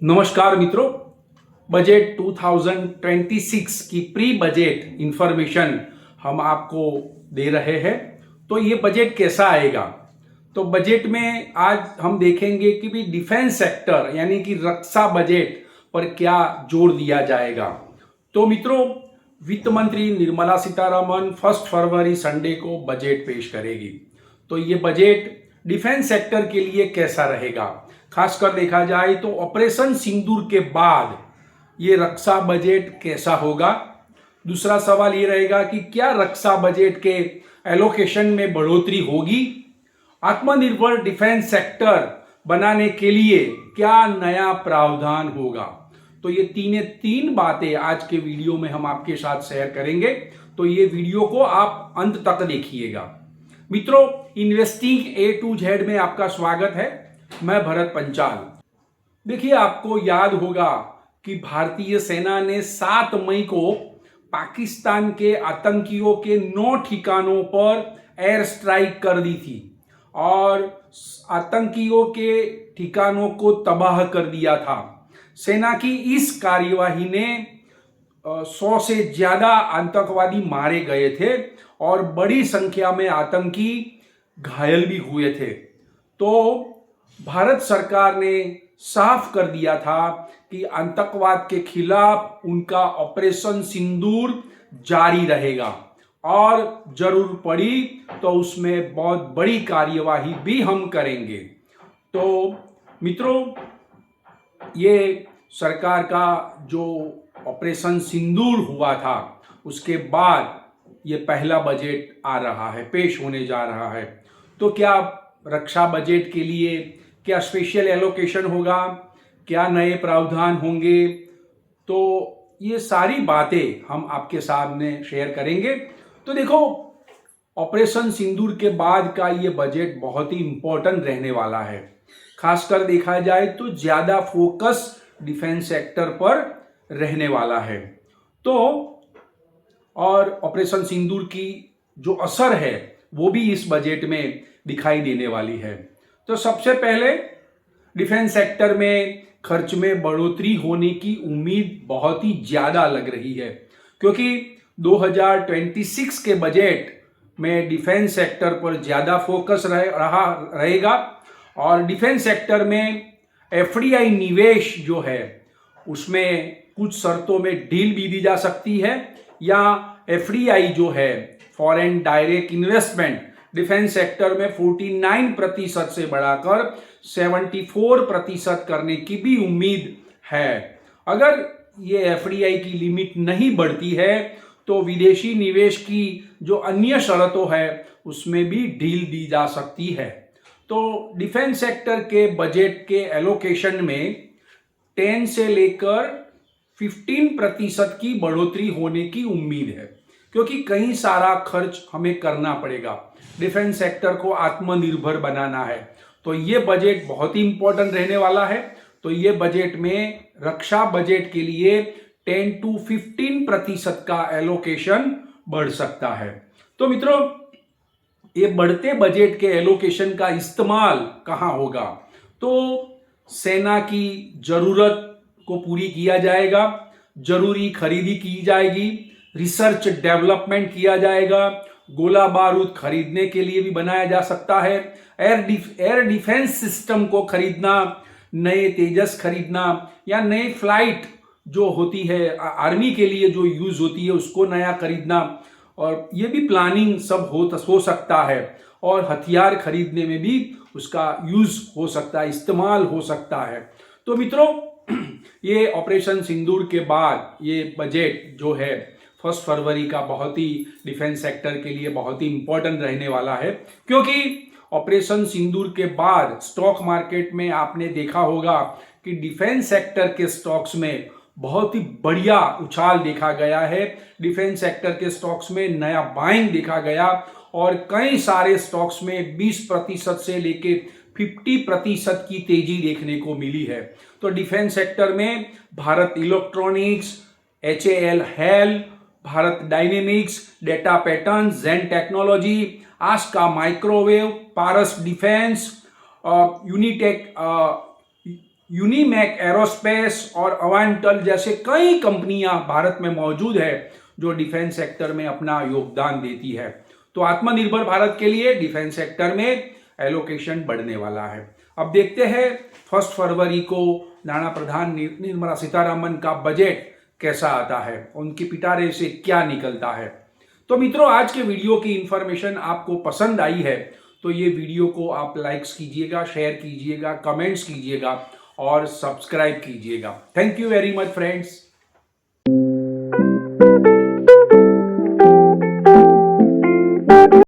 नमस्कार मित्रों, बजट 2026 की प्री बजट इंफॉर्मेशन हम आपको दे रहे हैं। तो ये बजट कैसा आएगा? तो बजट में आज हम देखेंगे कि भी डिफेंस सेक्टर यानी कि रक्षा बजट पर क्या जोर दिया जाएगा। तो मित्रों, वित्त मंत्री निर्मला सीतारमण 1 फरवरी संडे को बजट पेश करेगी। तो ये बजट डिफेंस सेक्टर के लिए कैसा रहेगा? खासकर देखा जाए तो ऑपरेशन सिंदूर के बाद ये रक्षा बजट कैसा होगा। दूसरा सवाल ये रहेगा कि क्या रक्षा बजट के एलोकेशन में बढ़ोतरी होगी। आत्मनिर्भर डिफेंस सेक्टर बनाने के लिए क्या नया प्रावधान होगा। तो ये तीन बातें आज के वीडियो में हम आपके साथ शेयर करेंगे। तो ये वीडियो को आप अंत तक देखिएगा। मित्रों, इन्वेस्टिंग ए टू जेड में आपका स्वागत है। मैं भरत पंचाल। देखिए, आपको याद होगा कि भारतीय सेना ने 7 मई को पाकिस्तान के आतंकियों के 9 ठिकानों पर एयर स्ट्राइक कर दी थी और आतंकियों के ठिकानों को तबाह कर दिया था। सेना की इस कार्यवाही ने 100 से ज्यादा आतंकवादी मारे गए थे और बड़ी संख्या में आतंकी घायल भी हुए थे। तो भारत सरकार ने साफ कर दिया था कि आतंकवाद के खिलाफ उनका ऑपरेशन सिंदूर जारी रहेगा और जरूर पड़ी तो उसमें बहुत बड़ी कार्यवाही भी हम करेंगे। तो मित्रों, ये सरकार का जो ऑपरेशन सिंदूर हुआ था उसके बाद ये पहला बजट आ रहा है, पेश होने जा रहा है। तो क्या रक्षा बजट के लिए क्या स्पेशल एलोकेशन होगा, क्या नए प्रावधान होंगे, तो ये सारी बातें हम आपके सामने शेयर करेंगे। तो देखो, ऑपरेशन सिंदूर के बाद का ये बजट बहुत ही इंपॉर्टेंट रहने वाला है। खासकर देखा जाए तो ज्यादा फोकस डिफेंस सेक्टर पर रहने वाला है। तो और ऑपरेशन सिंदूर की जो असर है वो भी इस बजट में दिखाई देने वाली है। तो सबसे पहले डिफेंस सेक्टर में खर्च में बढ़ोतरी होने की उम्मीद बहुत ही ज्यादा लग रही है, क्योंकि 2026 के बजट में डिफेंस सेक्टर पर ज्यादा फोकस रहेगा और डिफेंस सेक्टर में एफडीआई निवेश जो है उसमें कुछ शर्तों में ढील भी दी जा सकती है, या एफडीआई जो है foreign direct investment defence sector में 49% से बढ़ाकर 74% करने की भी उम्मीद है। अगर ये एफडीआई की लिमिट नहीं बढ़ती है तो विदेशी निवेश की जो अन्य शर्तों है उसमें भी ढील दी जा सकती है। तो डिफेंस सेक्टर के बजट के एलोकेशन में 10 से लेकर 15% की बढ़ोतरी होने की उम्मीद है, क्योंकि कई सारा खर्च हमें करना पड़ेगा। डिफेंस सेक्टर को आत्मनिर्भर बनाना है, तो ये बजट बहुत ही इंपॉर्टेंट रहने वाला है। तो ये बजट में रक्षा बजट के लिए 10 to 15% का एलोकेशन बढ़ सकता है। तो मित्रों, ये बढ़ते बजट के एलोकेशन का इस्तेमाल कहाँ होगा? तो सेना की जरूरत को पूरी किया जाएगा, जरूरी खरीदी की जाएगी, रिसर्च डेवलपमेंट किया जाएगा, गोला बारूद खरीदने के लिए भी बनाया जा सकता है, एयर डिफेंस सिस्टम को खरीदना, नए तेजस खरीदना, या नए फ्लाइट जो होती है आर्मी के लिए जो यूज होती है उसको नया खरीदना, और ये भी प्लानिंग सब हो सकता है। और हथियार खरीदने में भी उसका यूज हो सकता है, इस्तेमाल हो सकता है। तो मित्रों, ये ऑपरेशन सिंदूर के बाद ये बजट जो है 1 फरवरी का बहुत ही डिफेंस सेक्टर के लिए बहुत ही इंपॉर्टेंट रहने वाला है, क्योंकि ऑपरेशन सिंदूर के बाद स्टॉक मार्केट में आपने देखा होगा कि डिफेंस सेक्टर के स्टॉक्स में बहुत ही बढ़िया उछाल देखा गया है। डिफेंस सेक्टर के स्टॉक्स में नया बाइंग देखा गया और कई सारे स्टॉक्स में 20% से लेके 50% की तेजी देखने को मिली है। तो डिफेंस सेक्टर में Bharat electronics, HAL HAL, Bharat dynamics, data pattern, Zen technology, आस्का microwave, Paras defence, Unitech Unimac aerospace और अवांटल जैसे कई कंपनियां भारत में मौजूद है जो डिफेंस सेक्टर में अपना योगदान देती है। तो आत्मनिर्भर भारत के लिए डिफेंस सेक्टर में एलोकेशन बढ़ने वाला है। अब देखते हैं 1 फरवरी को नाना प्रधान निर्मला सीतारामन का बजट कैसा आता है, उनकी पिटारे से क्या निकलता है। तो मित्रों, आज के वीडियो की इंफॉर्मेशन आपको पसंद आई है तो ये वीडियो को आप लाइक्स कीजिएगा, शेयर कीजिएगा, कमेंट्स कीजिएगा और सब्सक्राइब कीजिएगा। Thank you very much friends.